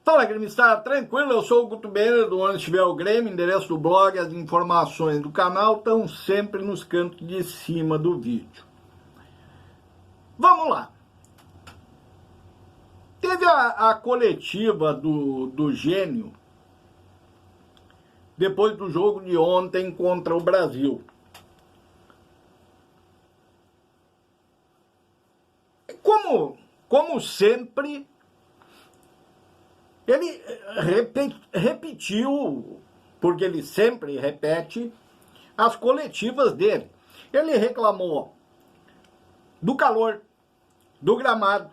Fala, gremista, tranquilo? Eu sou o Guto Benner, do Onde Estiver o Grêmio, endereço do blog, as informações do canal estão sempre nos cantos de cima do vídeo. Vamos lá. Teve a coletiva do Gênio, depois do jogo de ontem contra o Brasil. Como sempre, ele repetiu, porque ele sempre repete, as coletivas dele. Ele reclamou do calor, do gramado,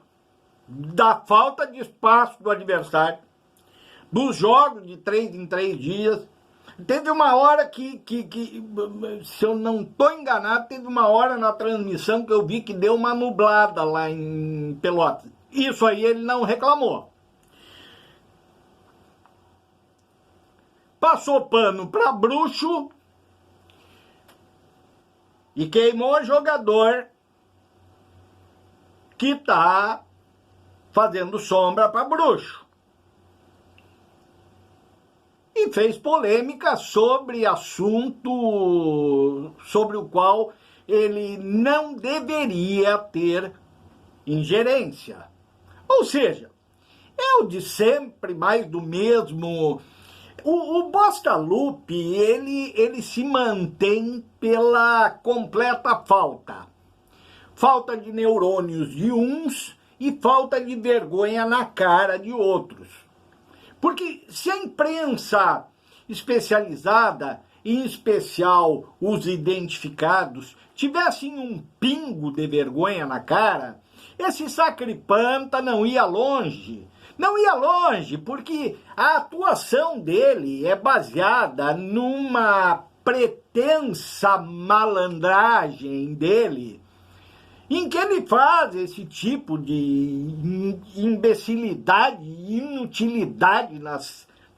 da falta de espaço do adversário, dos jogos de 3 em 3 dias. Teve uma hora que se eu não estou enganado, teve uma hora na transmissão que eu vi que deu uma nublada lá em Pelotas. Isso aí ele não reclamou. Passou pano para bruxo e queimou jogador que está fazendo sombra para bruxo. E fez polêmica sobre assunto sobre o qual ele não deveria ter ingerência. Ou seja, é o de sempre, mais do mesmo. O Bosta Lupe, ele se mantém pela completa falta. Falta de neurônios de uns e falta de vergonha na cara de outros. Porque se a imprensa especializada, em especial os identificados, tivessem um pingo de vergonha na cara, esse sacripanta não ia longe. Não ia longe, porque a atuação dele é baseada numa pretensa malandragem dele, em que ele faz esse tipo de imbecilidade e inutilidade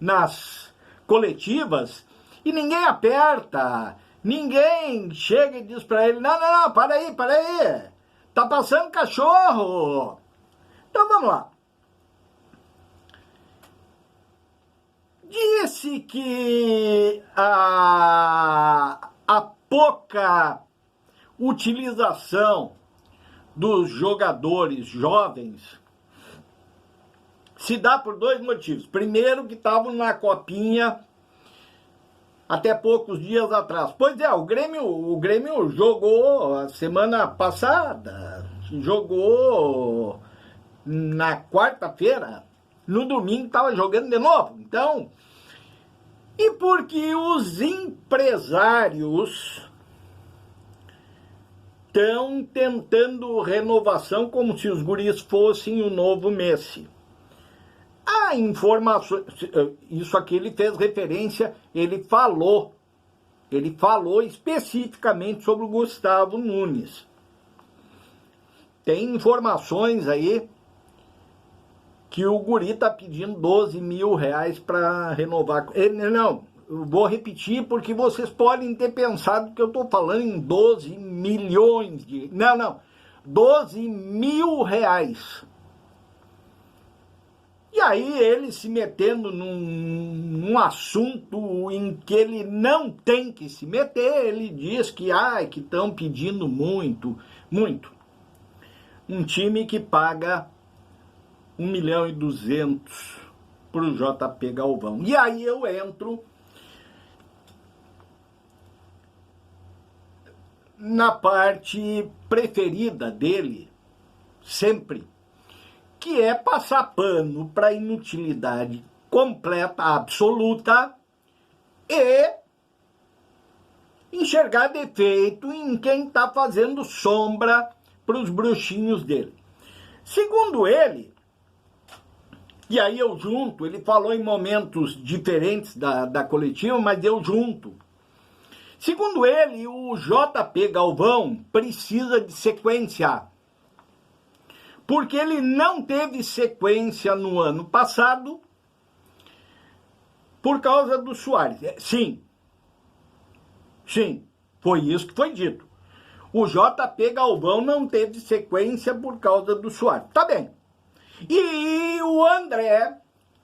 nas coletivas, e ninguém aperta, ninguém chega e diz para ele, não, para aí, tá passando cachorro. Então vamos lá. Disse que a pouca utilização dos jogadores jovens se dá por 2 motivos. Primeiro, que estavam na copinha até poucos dias atrás. Pois é, o Grêmio jogou a semana passada, jogou na quarta-feira, no domingo estava jogando de novo. Então, e porque os empresários estão tentando renovação como se os guris fossem o novo Messi. A informação, isso aqui ele fez referência, ele falou especificamente sobre o Gustavo Nunes. Tem informações aí que o guri está pedindo 12 mil reais para renovar. Não, eu vou repetir porque vocês podem ter pensado que eu estou falando em 12 milhões de... Não, 12 mil reais. E aí ele se metendo num assunto em que ele não tem que se meter, ele diz que estão pedindo muito. Um time que paga 1.200.000 para o JP Galvão. E aí eu entro na parte preferida dele, sempre, que é passar pano para inutilidade completa, absoluta, e enxergar defeito em quem está fazendo sombra para os bruxinhos dele. Segundo ele, e aí eu junto, ele falou em momentos diferentes da coletiva, mas eu junto. Segundo ele, o JP Galvão precisa de sequência, porque ele não teve sequência no ano passado por causa do Soares. Sim, foi isso que foi dito. O JP Galvão não teve sequência por causa do Soares. Tá bem. E o André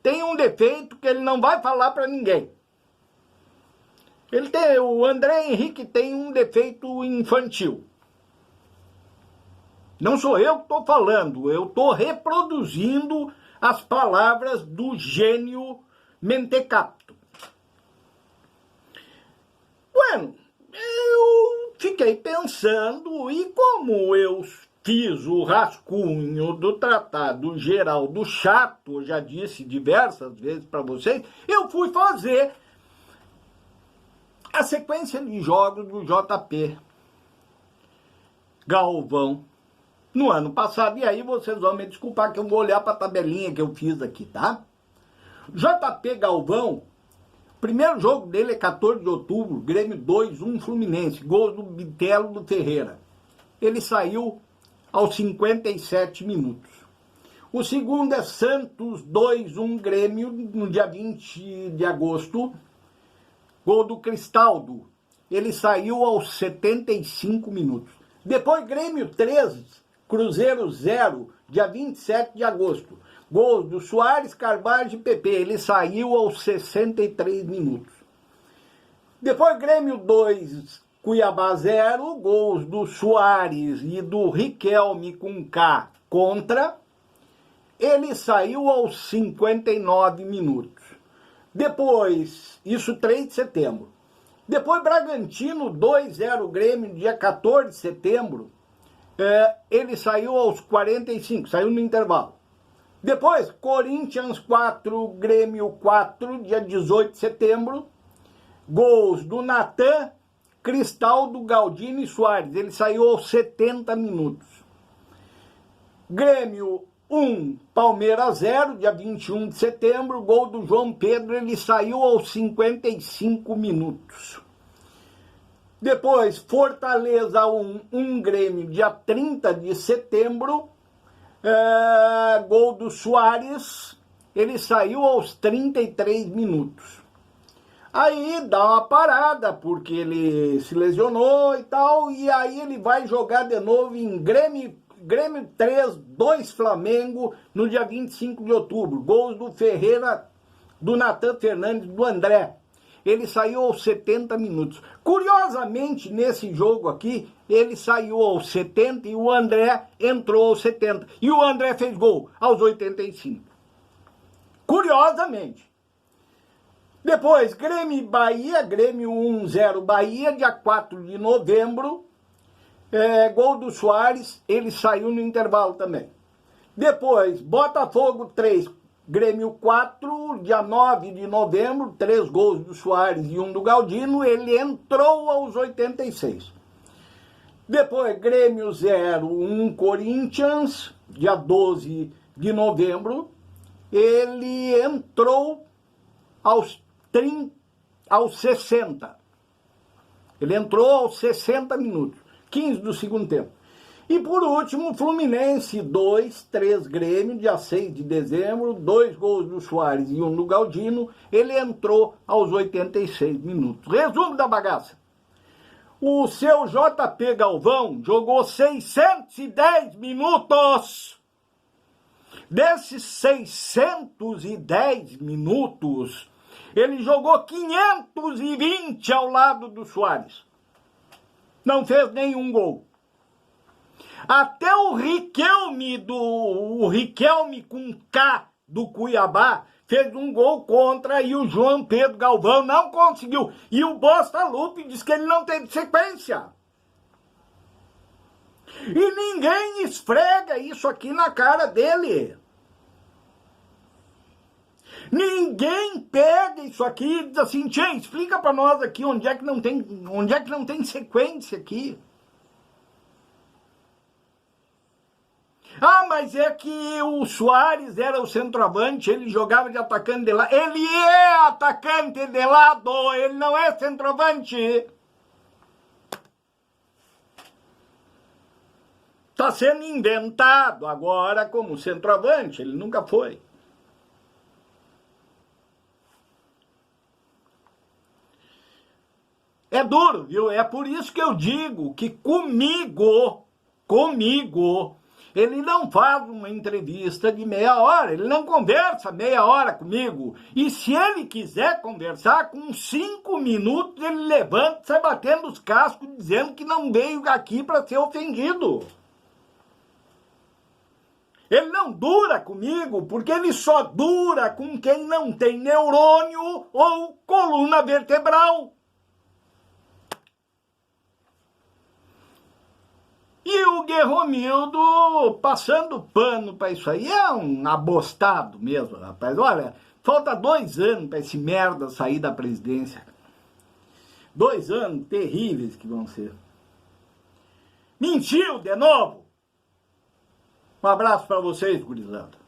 tem um defeito que ele não vai falar para ninguém. O André Henrique tem um defeito infantil. Não sou eu que estou falando, eu estou reproduzindo as palavras do gênio Mentecapto. Bueno, eu fiquei pensando, e como eu fiz o rascunho do Tratado Geral do Chato, eu já disse diversas vezes para vocês, eu fui fazer a sequência de jogos do JP Galvão no ano passado, e aí vocês vão me desculpar que eu vou olhar para a tabelinha que eu fiz aqui, tá? JP Galvão, o primeiro jogo dele é 14 de outubro, Grêmio 2-1 Fluminense, gols do Bitelo do Ferreira. Ele saiu aos 57 minutos. O segundo é Santos 2-1 Grêmio, no dia 20 de agosto, gol do Cristaldo. Ele saiu aos 75 minutos. Depois Grêmio 3, Cruzeiro 0, dia 27 de agosto. Gols do Soares, Carvalho e PP. Ele saiu aos 63 minutos. Depois Grêmio 2, Cuiabá 0. Gols do Soares e do Riquelme com K contra. Ele saiu aos 59 minutos. Depois, isso 3 de setembro. Depois Bragantino 2-0 Grêmio, dia 14 de setembro. Ele saiu aos 45, saiu no intervalo. Depois, Corinthians 4, Grêmio 4, dia 18 de setembro. Gols do Natan, Cristaldo, Galdino e Soares. Ele saiu aos 70 minutos. Grêmio 1, Palmeiras 0, dia 21 de setembro. Gol do João Pedro, ele saiu aos 55 minutos. Depois, Fortaleza 1 Grêmio, dia 30 de setembro. Gol do Soares, ele saiu aos 33 minutos. Aí dá uma parada, porque ele se lesionou e tal, e aí ele vai jogar de novo em Grêmio 3, 2 Flamengo, no dia 25 de outubro. Gols do Ferreira, do Natan Fernandes, do André. Ele saiu aos 70 minutos. Curiosamente, nesse jogo aqui, ele saiu aos 70 e o André entrou aos 70. E o André fez gol aos 85. Curiosamente. Depois, Grêmio e Bahia, Grêmio 1-0 Bahia, dia 4 de novembro. Gol do Soares, ele saiu no intervalo também. Depois, Botafogo 3, Grêmio 4, dia 9 de novembro, 3 gols do Soares e 1 do Galdino, ele entrou aos 86. Depois, Grêmio 0-1 Corinthians, dia 12 de novembro, ele entrou aos 60. Ele entrou aos 60 minutos, 15 do segundo tempo. E por último, Fluminense 2-3 Grêmio, dia 6 de dezembro, 2 gols do Soares e 1 do Galdino, ele entrou aos 86 minutos. Resumo da bagaça. O seu JP Galvão jogou 610 minutos. Desses 610 minutos, ele jogou 520 ao lado do Soares. Não fez nenhum gol. Até o Riquelme com K do Cuiabá fez um gol contra e o João Pedro Galvão não conseguiu. E o Bosta Lupe diz que ele não teve sequência. E ninguém esfrega isso aqui na cara dele. Ninguém pega isso aqui e diz assim, tchê, explica para nós aqui onde é que não tem sequência aqui. Ah, mas é que o Soares era o centroavante, ele jogava de atacante de lado. Ele é atacante de lado, ele não é centroavante. Está sendo inventado agora como centroavante, ele nunca foi. É duro, viu? É por isso que eu digo que comigo, Ele não faz uma entrevista de meia hora, ele não conversa meia hora comigo. E se ele quiser conversar, com 5 minutos ele levanta e sai batendo os cascos, dizendo que não veio aqui para ser ofendido. Ele não dura comigo, porque ele só dura com quem não tem neurônio ou coluna vertebral. E o Guerromildo passando pano para isso aí, é um abostado mesmo, rapaz. Olha, falta 2 anos para esse merda sair da presidência. 2 anos terríveis que vão ser. Mentiu de novo. Um abraço para vocês, gurizada.